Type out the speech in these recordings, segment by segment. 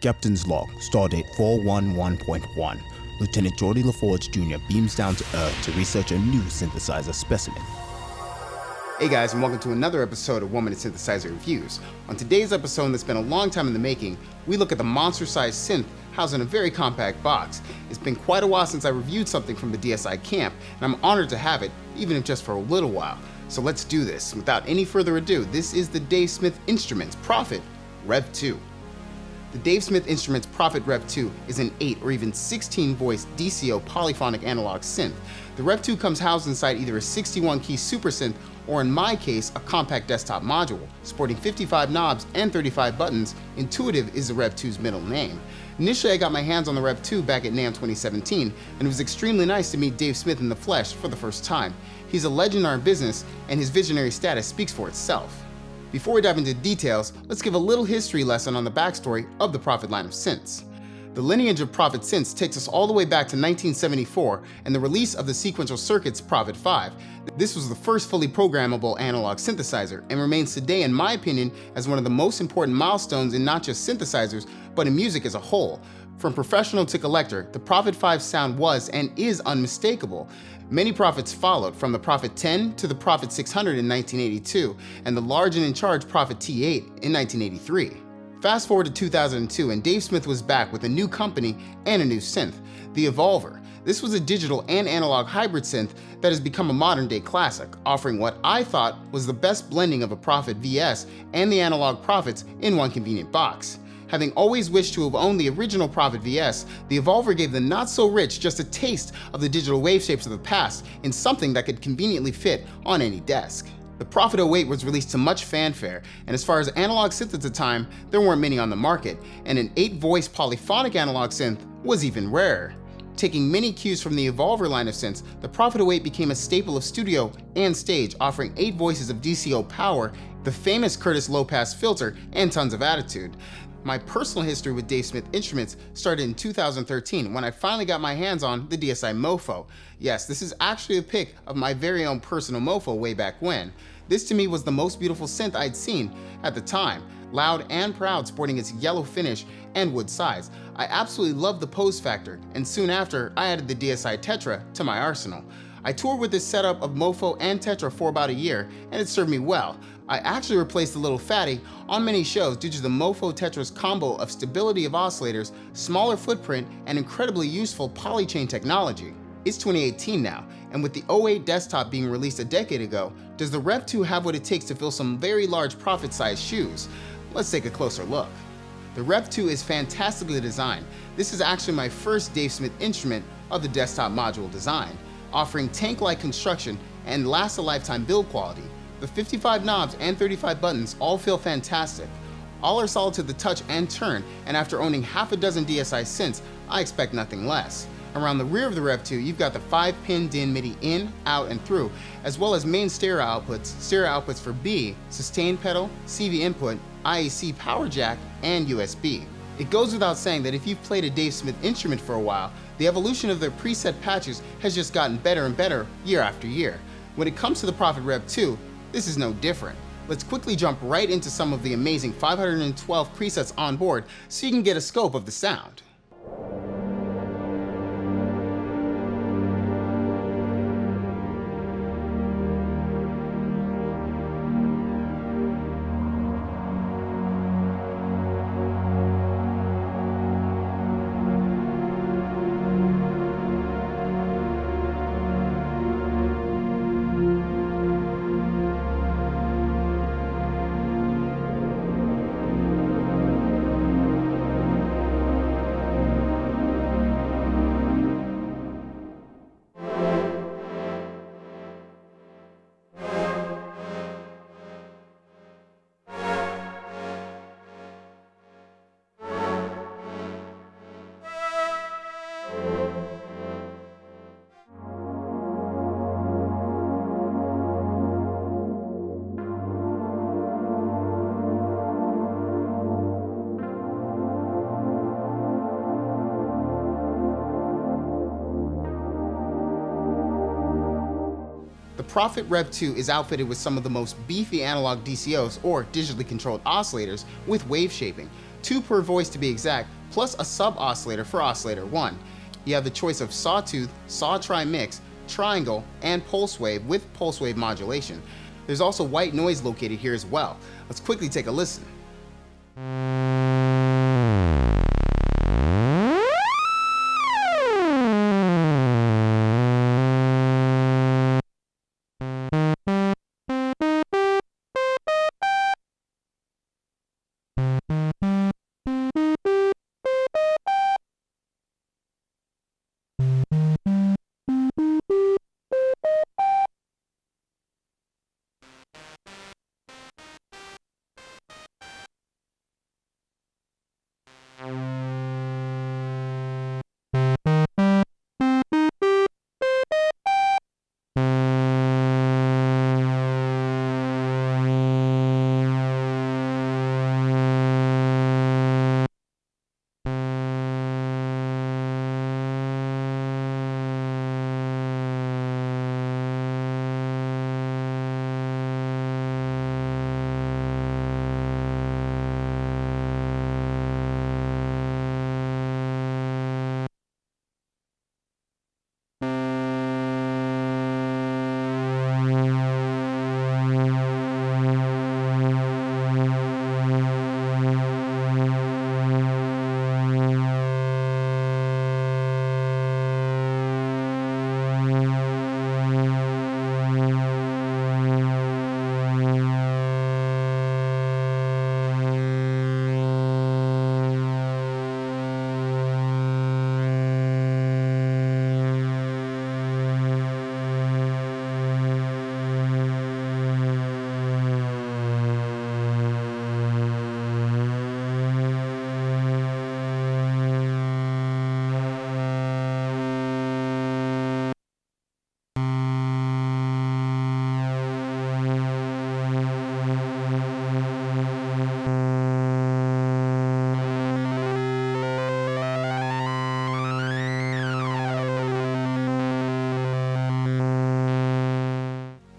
Captain's log, stardate 411.1. Lieutenant Geordie LaForge Jr. beams down to Earth to research a new synthesizer specimen. Hey guys, and welcome to another episode of 1 Minute Synthesizer Reviews. On today's episode that's been a long time in the making, we look at the monster-sized synth housed in a very compact box. It's been quite a while since I reviewed something from the DSI camp, and I'm honored to have it, even if just for a little while. So let's do this. Without any further ado, this is the Dave Smith Instruments Prophet REV2. The Dave Smith Instruments Prophet REV2 is an 8 or even 16 voice DCO polyphonic analog synth. The REV2 comes housed inside either a 61 key super synth or, in my case, a compact desktop module. Sporting 55 knobs and 35 buttons, Intuitive is the REV2's middle name. Initially, I got my hands on the REV2 back at NAMM 2017, and it was extremely nice to meet Dave Smith in the flesh for the first time. He's a legend in our business, and his visionary status speaks for itself. Before we dive into details, let's give a little history lesson on the backstory of the Prophet line of synths. The lineage of Prophet synths takes us all the way back to 1974 and the release of the sequential circuit's Prophet 5. This was the first fully programmable analog synthesizer and remains today, in my opinion, as one of the most important milestones in not just synthesizers, but in music as a whole. From professional to collector, the Prophet 5 sound was and is unmistakable. Many Prophets followed, from the Prophet 10 to the Prophet 600 in 1982, and the large and in charge Prophet T8 in 1983. Fast forward to 2002, and Dave Smith was back with a new company and a new synth, the Evolver. This was a digital and analog hybrid synth that has become a modern-day classic, offering what I thought was the best blending of a Prophet VS and the analog Prophets in one convenient box. Having always wished to have owned the original Prophet VS, the Evolver gave the not-so-rich just a taste of the digital wave shapes of the past in something that could conveniently fit on any desk. The Prophet 08 was released to much fanfare, and as far as analog synths at the time, there weren't many on the market, and an 8-voice polyphonic analog synth was even rarer. Taking many cues from the Evolver line of synths, the Prophet 08 became a staple of studio and stage, offering 8 voices of DCO power, the famous Curtis low-pass filter, and tons of attitude. My personal history with Dave Smith Instruments started in 2013 when I finally got my hands on the DSI Mofo. Yes, this is actually a pic of my very own personal Mofo way back when. This to me was the most beautiful synth I'd seen at the time, loud and proud, sporting its yellow finish and wood sides. I absolutely loved the pose factor, and soon after I added the DSI Tetra to my arsenal. I toured with this setup of Mofo and Tetra for about a year, and it served me well. I actually replaced the little fatty on many shows due to the Mofo Tetra's combo of stability of oscillators, smaller footprint, and incredibly useful polychain technology. It's 2018 now, and with the 08 desktop being released a decade ago, does the REV2 have what it takes to fill some very large Prophet-sized shoes? Let's take a closer look. The REV2 is fantastically designed. This is actually my first Dave Smith instrument of the desktop module design, offering tank-like construction and last-a-lifetime build quality. The 55 knobs and 35 buttons all feel fantastic. All are solid to the touch and turn, and after owning half a dozen DSI synths, I expect nothing less. Around the rear of the REV2, you've got the 5-pin DIN MIDI in, out, and through, as well as main stereo outputs for B, sustain pedal, CV input, IAC power jack, and USB. It goes without saying that if you've played a Dave Smith instrument for a while, the evolution of their preset patches has just gotten better and better year after year. When it comes to the Prophet REV2, this is no different. Let's quickly jump right into some of the amazing 512 presets on board so you can get a scope of the sound. The Prophet REV2 is outfitted with some of the most beefy analog DCOs, or digitally controlled oscillators, with wave shaping. 2 per voice to be exact, plus a sub-oscillator for oscillator 1. You have the choice of sawtooth, saw-tri-mix, triangle, and pulse wave with pulse wave modulation. There's also white noise located here as well. Let's quickly take a listen.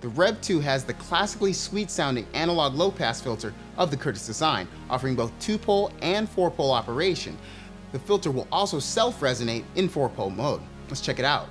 The REV2 has the classically sweet-sounding analog low-pass filter of the Curtis design, offering both 2-pole and 4-pole operation. The filter will also self-resonate in 4-pole mode. Let's check it out.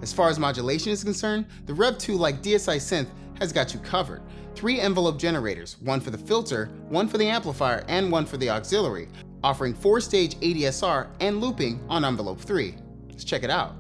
As far as modulation is concerned, the REV2, like DSI Synth, has got you covered. 3 envelope generators, one for the filter, one for the amplifier, and one for the auxiliary, offering 4-stage ADSR and looping on envelope 3. Let's check it out.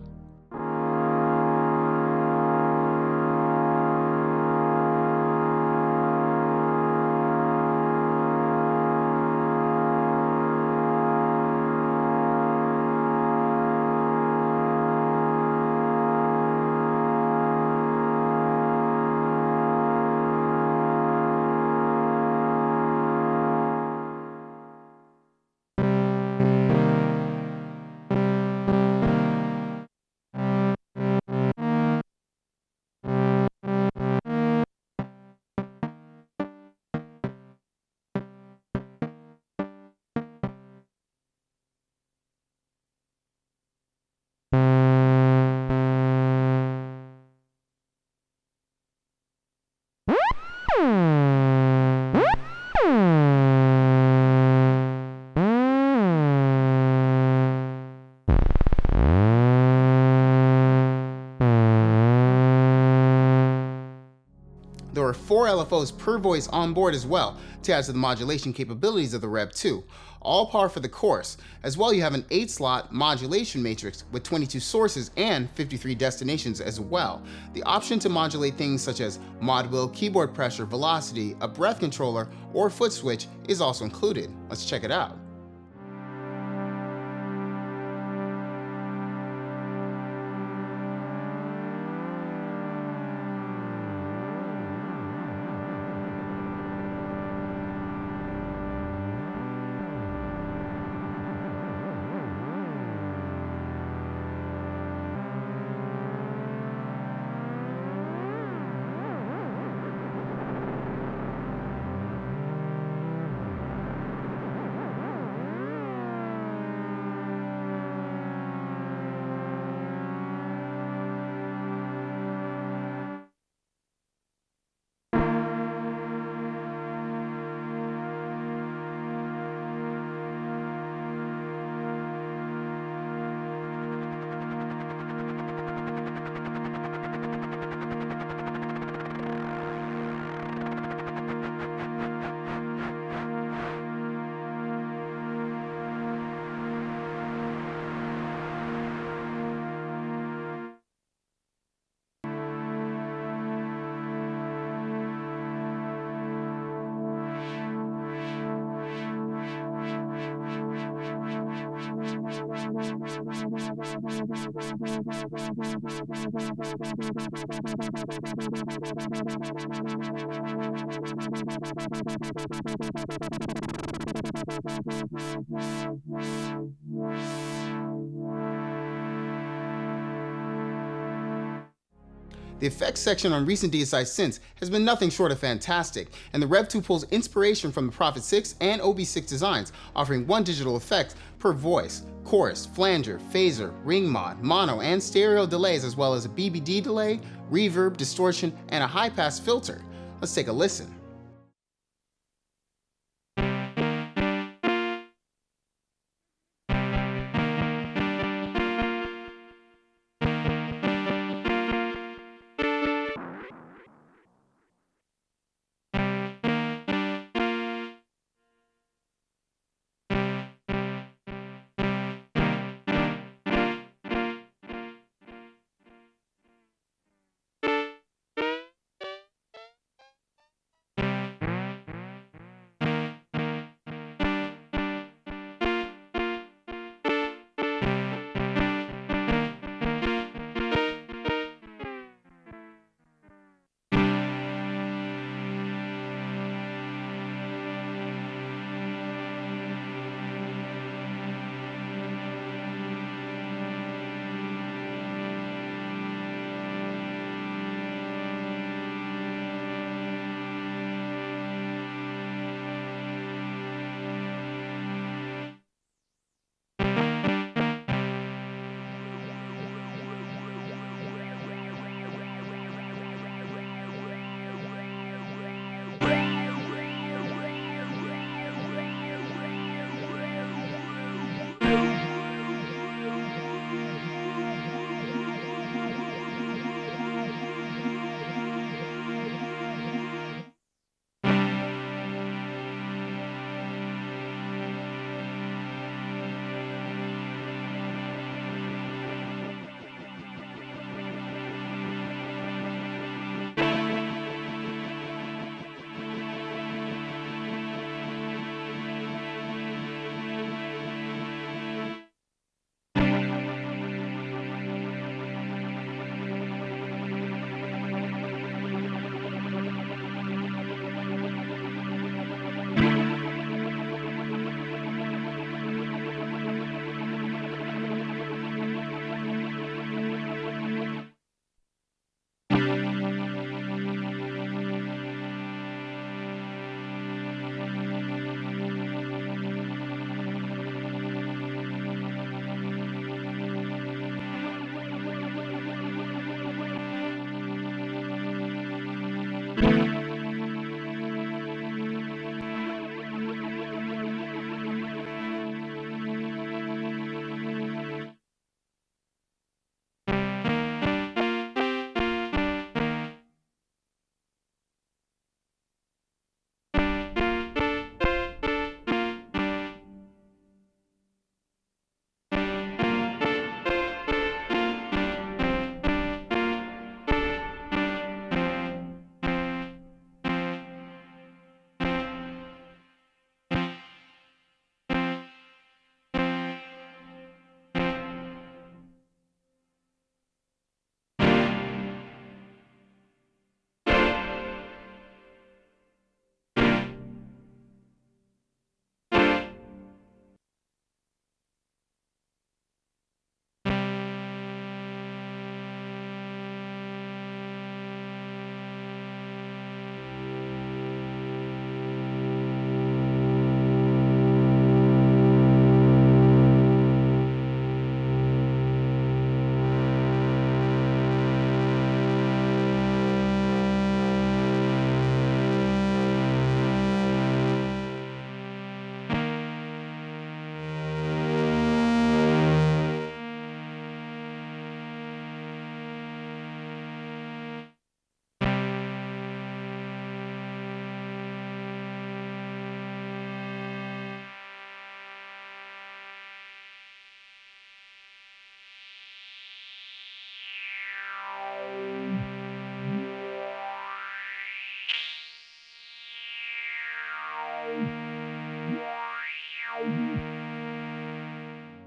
There are 4 LFOs per voice on board as well to add to the modulation capabilities of the REV2, all par for the course. As well, you have an 8-slot modulation matrix with 22 sources and 53 destinations as well. The option to modulate things such as mod wheel, keyboard pressure, velocity, a breath controller, or foot switch is also included. Let's check it out. The effects section on recent DSI synths has been nothing short of fantastic, and the REV2 pulls inspiration from the Prophet 6 and OB6 designs, offering 1 digital effect per voice, chorus, flanger, phaser, ring mod, mono, and stereo delays, as well as a BBD delay, reverb, distortion, and a high-pass filter. Let's take a listen.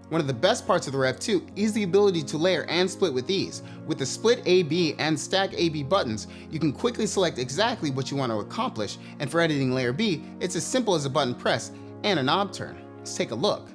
One of the best parts of the REV2 is the ability to layer and split with ease. With the split AB and stack AB buttons, you can quickly select exactly what you want to accomplish, and for editing layer B, it's as simple as a button press and a knob turn. Let's take a look.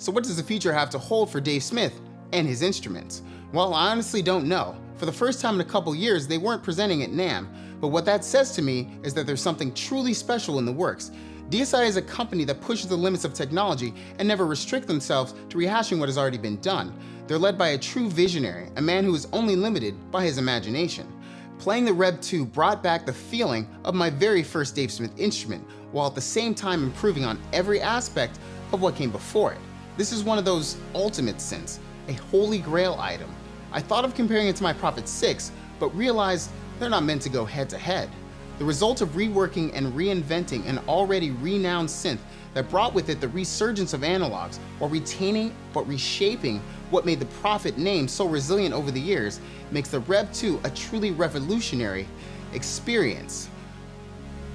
So what does the future have to hold for Dave Smith and his instruments? Well, I honestly don't know. For the first time in a couple years, they weren't presenting at NAMM, but what that says to me is that there's something truly special in the works. DSI is a company that pushes the limits of technology and never restrict themselves to rehashing what has already been done. They're led by a true visionary, a man who is only limited by his imagination. Playing the REV2 brought back the feeling of my very first Dave Smith instrument, while at the same time improving on every aspect of what came before it. This is one of those ultimate synths, a holy grail item. I thought of comparing it to my Prophet 6, but realized they're not meant to go head to head. The result of reworking and reinventing an already renowned synth that brought with it the resurgence of analogs while retaining but reshaping what made the Prophet name so resilient over the years makes the REV2 a truly revolutionary experience.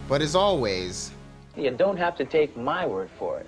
But as always, you don't have to take my word for it.